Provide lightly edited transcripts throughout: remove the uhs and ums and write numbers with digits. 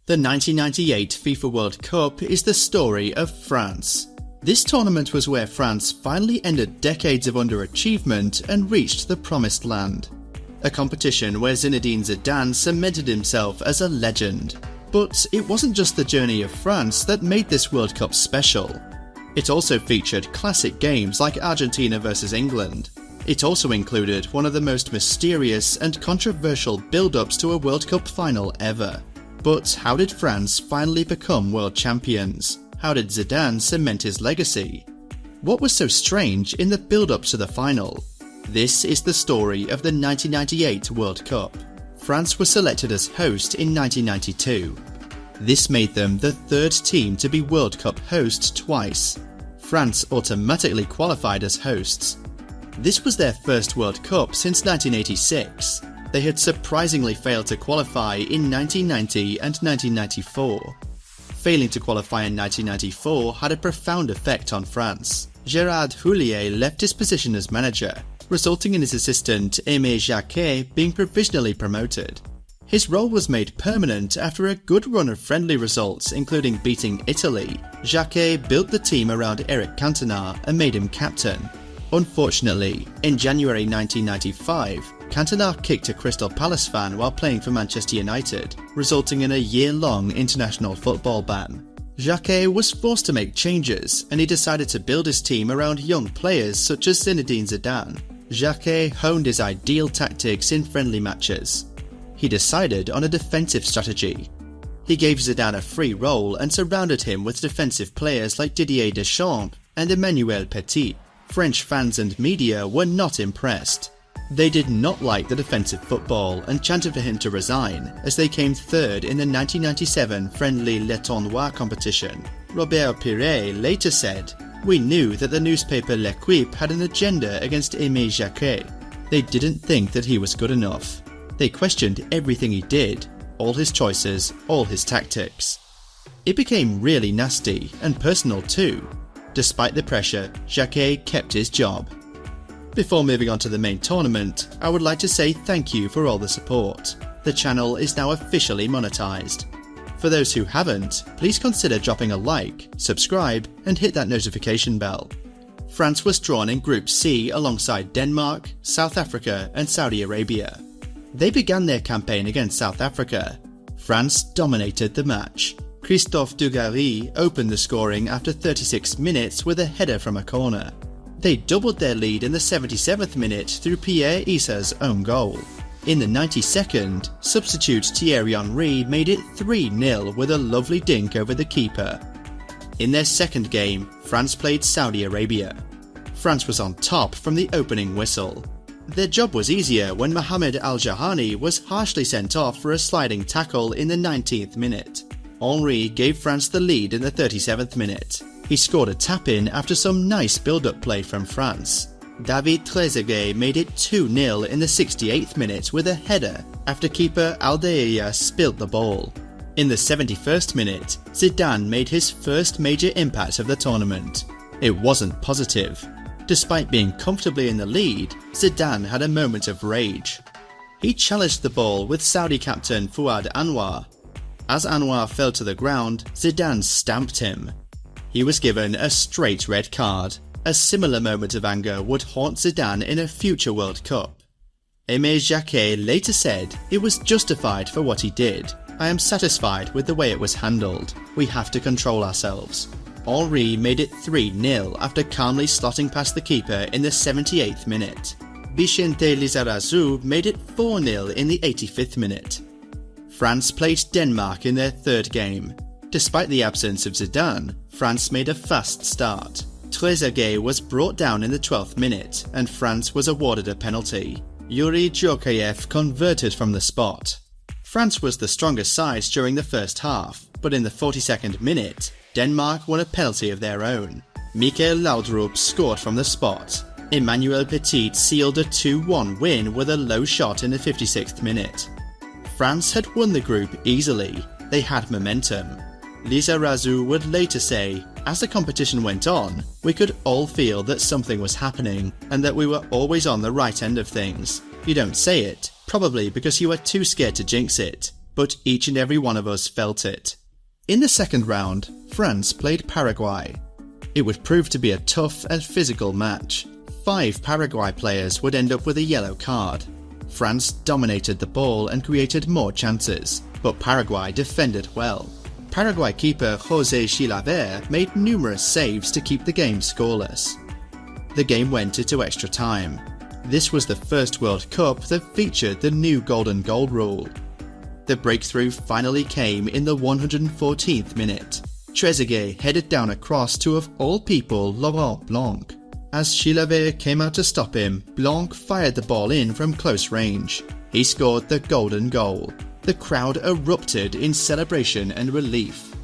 The 1998 FIFA World Cup is the story of France. This tournament was where France finally ended decades of underachievement and reached the promised land. A competition where Zinedine Zidane cemented himself as a legend. But it wasn't just the journey of France that made this World Cup special. It also featured classic games like Argentina vs England. It also included one of the most mysterious and controversial build-ups to a World Cup final ever. But how did France finally become world champions? How did Zidane cement his legacy? What was so strange in the build-up to the final? This is the story of the 1998 World Cup. France was selected as host in 1992. This made them the third team to be World Cup host twice. France automatically qualified as hosts. This was their first World Cup since 1986. They had surprisingly failed to qualify in 1990 and 1994. Failing to qualify in 1994 had a profound effect on France. Gérard Houllier left his position as manager, resulting in his assistant Aimé Jacquet being provisionally promoted. His role was made permanent after a good run of friendly results, including beating Italy. Jacquet built the team around Eric Cantona and made him captain. Unfortunately, in January 1995, Cantona kicked a Crystal Palace fan while playing for Manchester United, resulting in a year-long international football ban. Jacquet was forced to make changes, and he decided to build his team around young players such as Zinedine Zidane. Jacquet honed his ideal tactics in friendly matches. He decided on a defensive strategy. He gave Zidane a free role and surrounded him with defensive players like Didier Deschamps and Emmanuel Petit. French fans and media were not impressed. They did not like the defensive football and chanted for him to resign, as they came third in the 1997 friendly Le Tournoi competition. Robert Pire later said, "We knew that the newspaper L'Equipe had an agenda against Aimé Jacquet. They didn't think that he was good enough. They questioned everything he did, all his choices, all his tactics." It became really nasty and personal too. Despite the pressure, Jacquet kept his job. Before moving on to the main tournament, I would like to say thank you for all the support. The channel is now officially monetized. For those who haven't, please consider dropping a like, subscribe, and hit that notification bell. France was drawn in Group C alongside Denmark, South Africa, and Saudi Arabia. They began their campaign against South Africa. France dominated the match. Christophe Dugarry opened the scoring after 36 minutes with a header from a corner. They doubled their lead in the 77th minute through Pierre Issa's own goal. In the 92nd, substitute Thierry Henry made it 3-0 with a lovely dink over the keeper. In their second game, France played Saudi Arabia. France was on top from the opening whistle. Their job was easier when Mohamed Al-Jahani was harshly sent off for a sliding tackle in the 19th minute. Henry gave France the lead in the 37th minute. He scored a tap-in after some nice build-up play from France. David Trezeguet made it 2-0 in the 68th minute with a header after keeper Aldeia spilled the ball. In the 71st minute, Zidane made his first major impact of the tournament. It wasn't positive. Despite being comfortably in the lead, Zidane had a moment of rage. He challenged the ball with Saudi captain Fouad Anwar. As Anwar fell to the ground, Zidane stamped him. He was given a straight red card. A similar moment of anger would haunt Zidane in a future World Cup. Aimé Jacquet later said, "It was justified for what he did. I am satisfied with the way it was handled. We have to control ourselves." Henry made it 3-0 after calmly slotting past the keeper in the 78th minute. Vicente Lizarazu made it 4-0 in the 85th minute. France played Denmark in their third game. Despite the absence of Zidane, France made a fast start. Trezeguet was brought down in the 12th minute and France was awarded a penalty. Yuri Djorkaeff converted from the spot. France was the strongest side during the first half, but in the 42nd minute, Denmark won a penalty of their own. Mikael Laudrup scored from the spot. Emmanuel Petit sealed a 2-1 win with a low shot in the 56th minute. France had won the group easily. They had momentum. Lizarazu would later say, "As the competition went on, we could all feel that something was happening and that we were always on the right end of things. You don't say it, probably because you are too scared to jinx it, but each and every one of us felt it. In the second round, France played Paraguay. It would prove to be a tough and physical match. 5 Paraguay players would end up with a yellow card. France dominated the ball and created more chances, but Paraguay defended well. Paraguay keeper José Chilavert made numerous saves to keep the game scoreless. The game went into extra time. This was the first World Cup that featured the new golden goal rule. The breakthrough finally came in the 114th minute. Trezeguet headed down a cross to, of all people, Laurent Blanc. As Chilavert came out to stop him, Blanc fired the ball in from close range. He scored the golden goal. The crowd erupted in celebration and relief.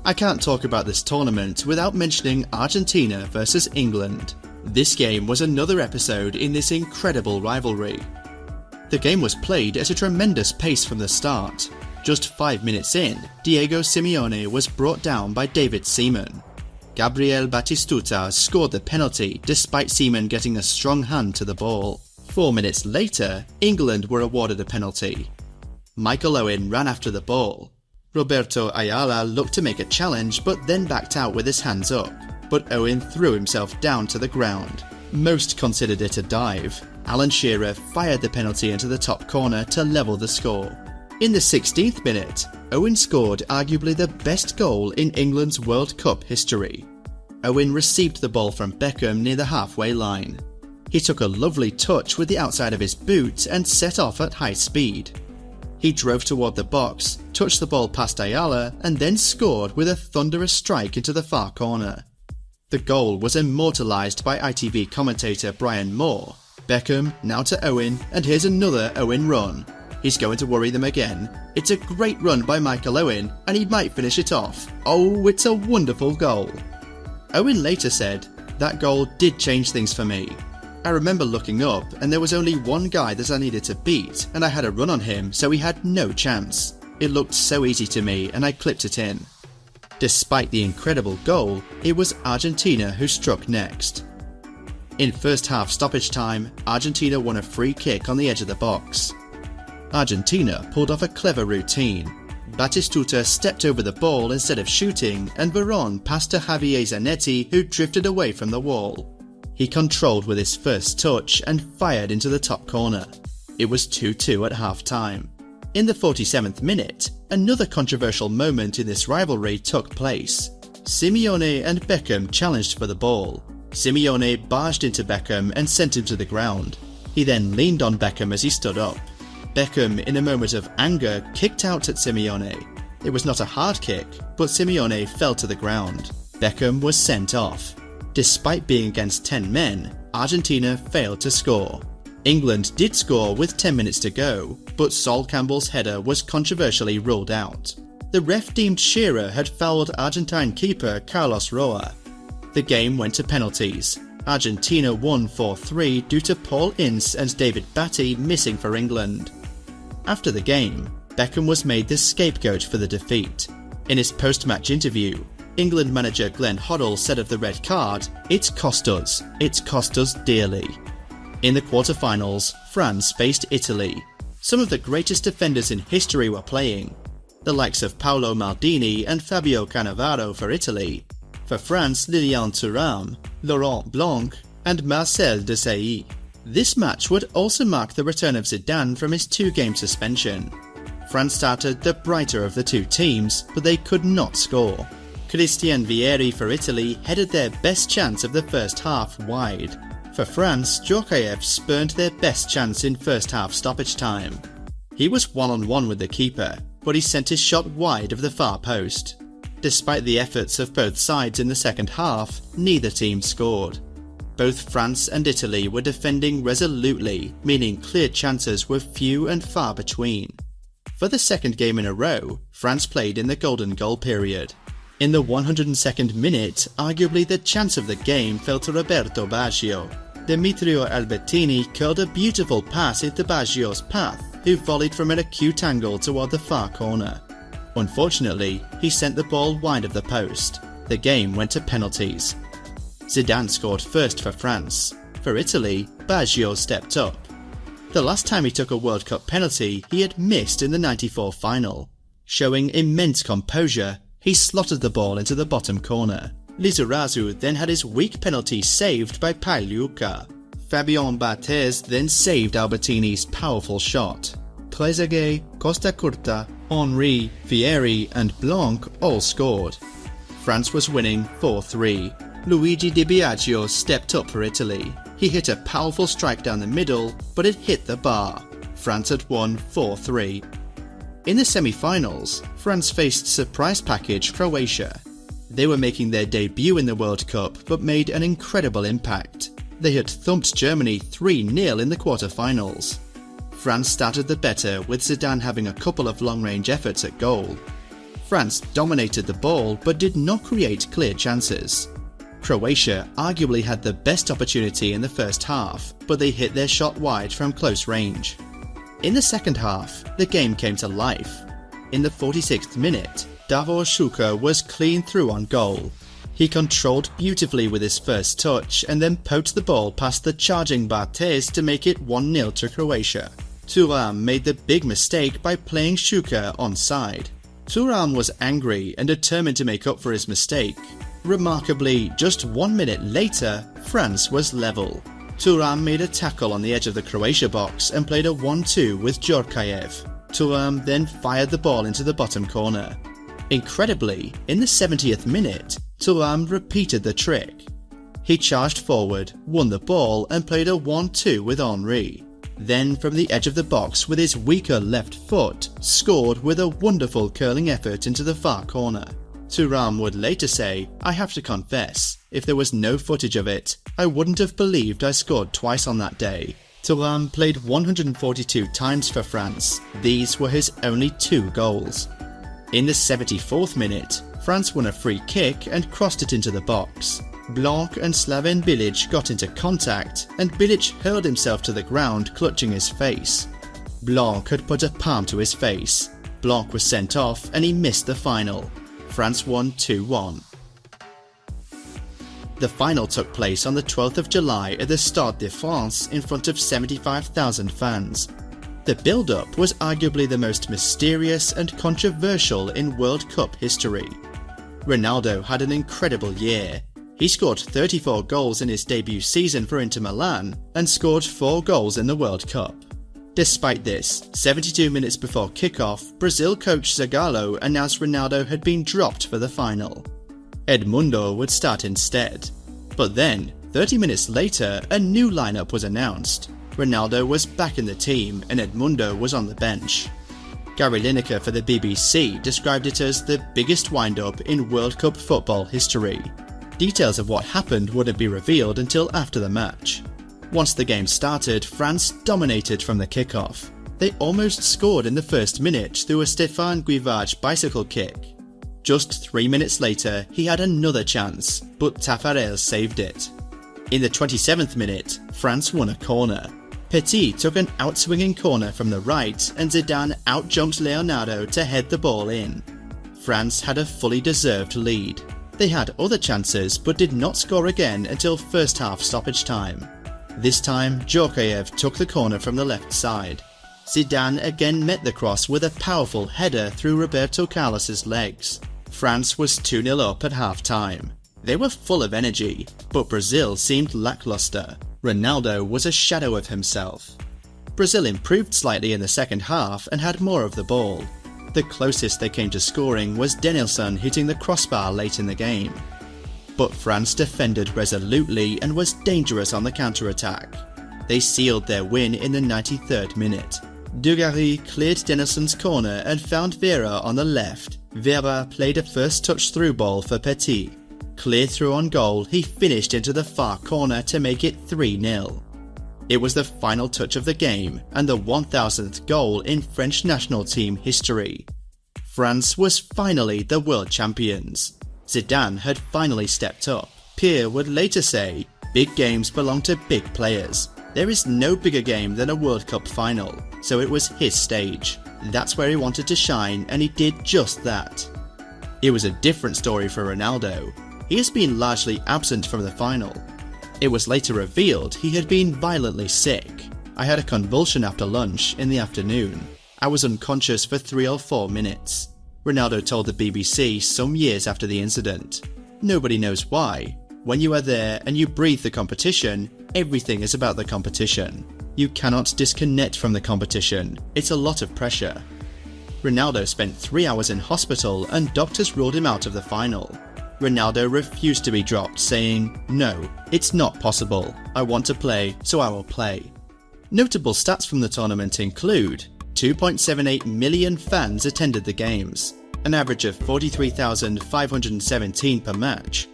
I can't talk about this tournament without mentioning Argentina versus England. This game was another episode in this incredible rivalry. The game was played at a tremendous pace from the start. Just 5 minutes in, Diego Simeone was brought down by David Seaman. Gabriel Batistuta scored the penalty despite Seaman getting a strong hand to the ball. 4 minutes later, England were awarded a penalty. Michael Owen ran after the ball. Roberto Ayala looked to make a challenge but then backed out with his hands up, but Owen threw himself down to the ground. Most considered it a dive. Alan Shearer fired the penalty into the top corner to level the score. In the 16th minute, Owen scored arguably the best goal in England's World Cup history. Owen received the ball from Beckham near the halfway line. He took a lovely touch with the outside of his boot and set off at high speed. He drove toward the box, touched the ball past Ayala and then scored with a thunderous strike into the far corner. The goal was immortalised by ITV commentator Brian Moore. Beckham now to Owen, and here's another Owen run. He's going to worry them again. It's a great run by Michael Owen and he might finish it off. Oh, it's a wonderful goal. Owen later said, "That goal did change things for me. I remember looking up and there was only one guy that I needed to beat and I had a run on him so he had no chance. It looked so easy to me and I clipped it in." Despite the incredible goal, it was Argentina who struck next. In first half stoppage time, Argentina won a free kick on the edge of the box. Argentina pulled off a clever routine. Batistuta stepped over the ball instead of shooting and Veron passed to Javier Zanetti who drifted away from the wall. He controlled with his first touch and fired into the top corner. It was 2-2 at half time. In the 47th minute, another controversial moment in this rivalry took place. Simeone and Beckham challenged for the ball. Simeone barged into Beckham and sent him to the ground. He then leaned on Beckham as he stood up. Beckham, in a moment of anger, kicked out at Simeone. It was not a hard kick, but Simeone fell to the ground. Beckham was sent off. Despite being against 10 men, Argentina failed to score. England did score with 10 minutes to go, but Sol Campbell's header was controversially ruled out. The ref deemed Shearer had fouled Argentine keeper Carlos Roa. The game went to penalties. Argentina won 4-3 due to Paul Ince and David Batty missing for England. After the game, Beckham was made the scapegoat for the defeat. In his post-match interview, England manager Glenn Hoddle said of the red card, "It's cost us dearly." In the quarter-finals, France faced Italy. Some of the greatest defenders in history were playing. The likes of Paolo Maldini and Fabio Cannavaro for Italy. For France, Lilian Thuram, Laurent Blanc and Marcel Desailly. This match would also mark the return of Zidane from his 2-game suspension. France started the brighter of the two teams, but they could not score. Christian Vieri for Italy headed their best chance of the first half wide. For France, Djorkaeff spurned their best chance in first half stoppage time. He was one-on-one with the keeper, but he sent his shot wide of the far post. Despite the efforts of both sides in the second half, neither team scored. Both France and Italy were defending resolutely, meaning clear chances were few and far between. For the second game in a row, France played in the golden goal period. In the 102nd minute, arguably the chance of the game fell to Roberto Baggio. Demetrio Albertini curled a beautiful pass into Baggio's path, who volleyed from an acute angle toward the far corner. Unfortunately, he sent the ball wide of the post. The game went to penalties. Zidane scored first for France. For Italy, Baggio stepped up. The last time he took a World Cup penalty, he had missed in the '94 final. Showing immense composure, he slotted the ball into the bottom corner. Lizarazu then had his weak penalty saved by Pagliuca. Fabien Barthez then saved Albertini's powerful shot. Trezeguet, Costa Curta, Henry, Vieri and Blanc all scored. France was winning 4-3. Luigi Di Biagio stepped up for Italy. He hit a powerful strike down the middle, but it hit the bar. France had won 4-3. In the semi-finals, France faced surprise package Croatia. They were making their debut in the World Cup but made an incredible impact. They had thumped Germany 3-0 in the quarter-finals. France started the better with Zidane having a couple of long-range efforts at goal. France dominated the ball but did not create clear chances. Croatia arguably had the best opportunity in the first half, but they hit their shot wide from close range. In the second half, the game came to life. In the 46th minute, Davor Šuker was clean through on goal. He controlled beautifully with his first touch and then poked the ball past the charging Barthez to make it 1-0 to Croatia. Thuram made the big mistake by playing Šuker onside. Thuram was angry and determined to make up for his mistake. Remarkably, just 1 minute later, France was level. Thuram made a tackle on the edge of the Croatia box and played a 1-2 with Djorkaeff. Thuram then fired the ball into the bottom corner. Incredibly, in the 70th minute, Thuram repeated the trick. He charged forward, won the ball and played a 1-2 with Henry. Then from the edge of the box with his weaker left foot, scored with a wonderful curling effort into the far corner. Thuram would later say, "I have to confess, if there was no footage of it, I wouldn't have believed I scored twice on that day." Thuram played 142 times for France. These were his only 2 goals. In the 74th minute, France won a free kick and crossed it into the box. Blanc and Slaven Bilic got into contact and Bilic hurled himself to the ground clutching his face. Blanc had put a palm to his face. Blanc was sent off and he missed the final. France won 2-1. The final took place on the 12th of July at the Stade de France in front of 75,000 fans. The build-up was arguably the most mysterious and controversial in World Cup history. Ronaldo had an incredible year. He scored 34 goals in his debut season for Inter Milan and scored 4 goals in the World Cup. Despite this, 72 minutes before kickoff, Brazil coach Zagallo announced Ronaldo had been dropped for the final. Edmundo would start instead. But then, 30 minutes later, a new lineup was announced. Ronaldo was back in the team and Edmundo was on the bench. Gary Lineker for the BBC described it as the biggest wind-up in World Cup football history. Details of what happened wouldn't be revealed until after the match. Once the game started, France dominated from the kickoff. They almost scored in the first minute through a Stéphane Guivard bicycle kick. Just 3 minutes later, he had another chance, but Taffarel saved it. In the 27th minute, France won a corner. Petit took an outswinging corner from the right and Zidane outjumped Leonardo to head the ball in. France had a fully deserved lead. They had other chances but did not score again until first half stoppage time. This time, Djorkaeff took the corner from the left side. Zidane again met the cross with a powerful header through Roberto Carlos's legs. France was 2-0 up at half-time. They were full of energy, but Brazil seemed lackluster. Ronaldo was a shadow of himself. Brazil improved slightly in the second half and had more of the ball. The closest they came to scoring was Denilson hitting the crossbar late in the game. But France defended resolutely and was dangerous on the counter-attack. They sealed their win in the 93rd minute. Dugarry cleared Denilson's corner and found Vera on the left. Vera played a first touch through ball for Petit. Clear through on goal, he finished into the far corner to make it 3-0. It was the final touch of the game and the 1000th goal in French national team history. France was finally the world champions. Zidane had finally stepped up. Pierre would later say, "Big games belong to big players. There is no bigger game than a World Cup final, so it was his stage. That's where he wanted to shine and he did just that." It was a different story for Ronaldo. He has been largely absent from the final. It was later revealed he had been violently sick. I had a convulsion after lunch in the afternoon. I was unconscious for 3 or 4 minutes. Ronaldo told the BBC some years after the incident. Nobody knows why. When you are there and you breathe the competition, everything is about the competition. You cannot disconnect from the competition. It's a lot of pressure. Ronaldo spent 3 hours in hospital and doctors ruled him out of the final. Ronaldo refused to be dropped, saying, "No, it's not possible. I want to play, so I will play." Notable stats from the tournament include 2.78 million fans attended the games, an average of 43,517 per match.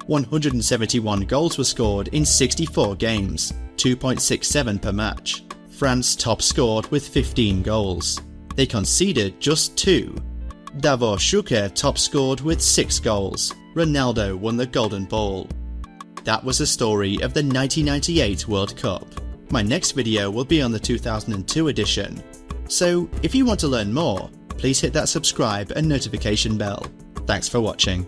171 goals were scored in 64 games, 2.67 per match. France top scored with 15 goals. They conceded just 2. Davor Schuker top scored with 6 goals. Ronaldo won the Golden Ball. That was the story of the 1998 World Cup. My next video will be on the 2002 edition. So, if you want to learn more, please hit that subscribe and notification bell. Thanks for watching.